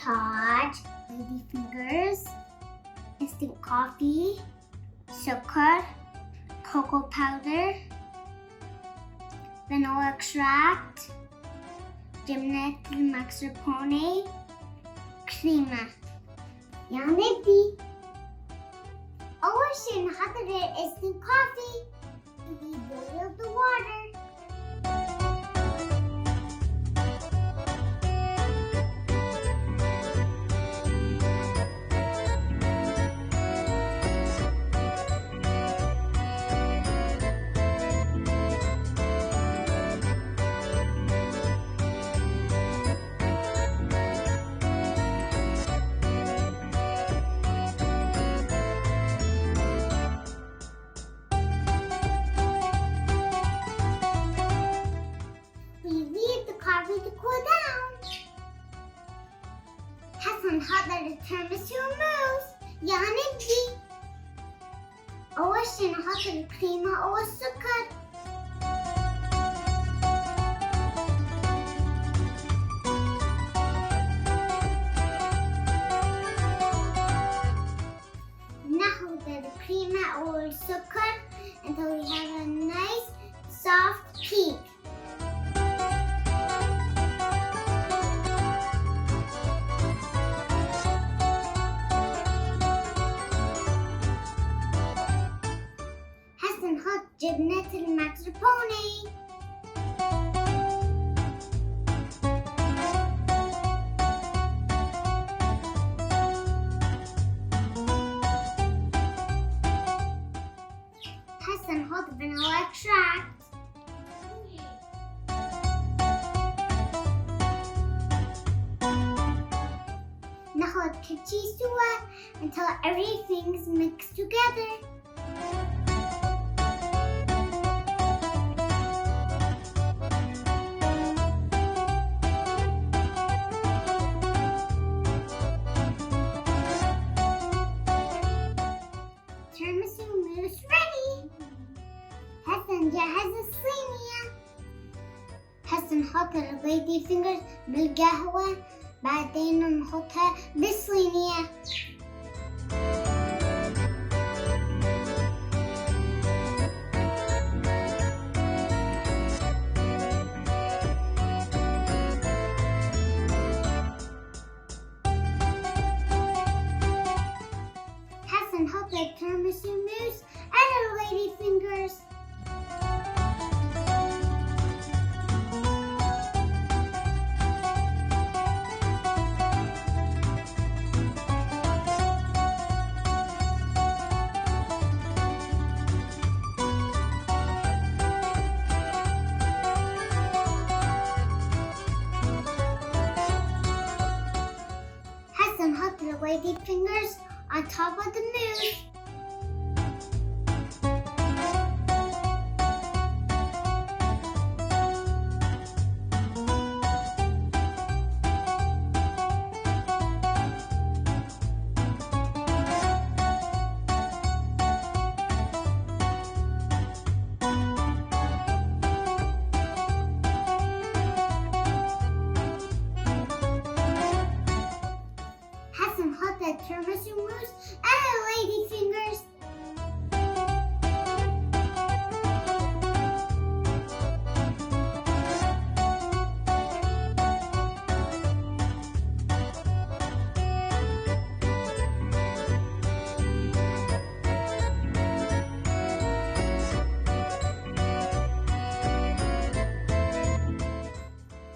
hot, lady fingers, instant coffee, sugar, cocoa powder, vanilla extract, جبنة الماسcarpone, كريمة. يا ليدي، أول شي نحضر الانستنت كوفي. We boil the water. To cool down. هنحضر التيراميسو موس. يا ليدي، أول شي نحط الكريمة أو السكر. ناخد الكريمة أو السكر until we have a nice soft cake. نحط جبنة الماسcarpone. هسه نحط vanilla extract. ناخد كل شي سوا until everything's mixed together. نجهز الصينية. هسه نحط الليدي فينجرز بالقهوة، بعدين نحطها بالصينية. هسه نحط التيراميسو موس على الليدي فينجرز. نحط the lady fingers on top of the mousse. نحط التيراميسو موس على الليدي فينجرز.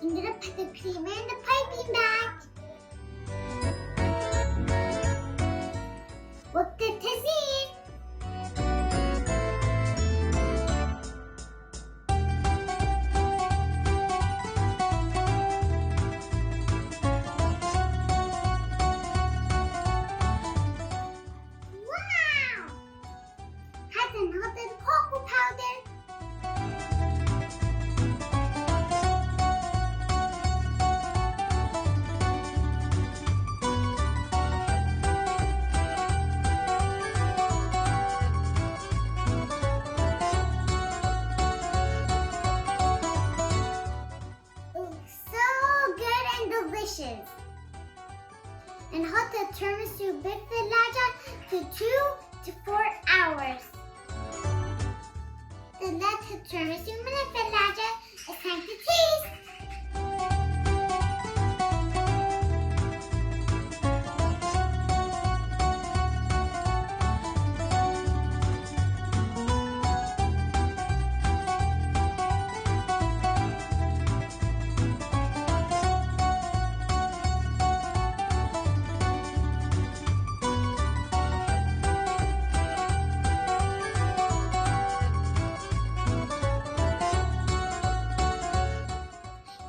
I'm gonna put the cream in the piping bag. وقت التزيين. واو! هذا نحط الكوكو باودر. نحط التيراميسو بالثلاجة to 2 to 4 hours. طلعت التيراميسو من الثلاجة. It's time to taste.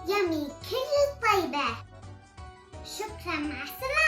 يمي كل الطيبة. شكرا، مع السلامة.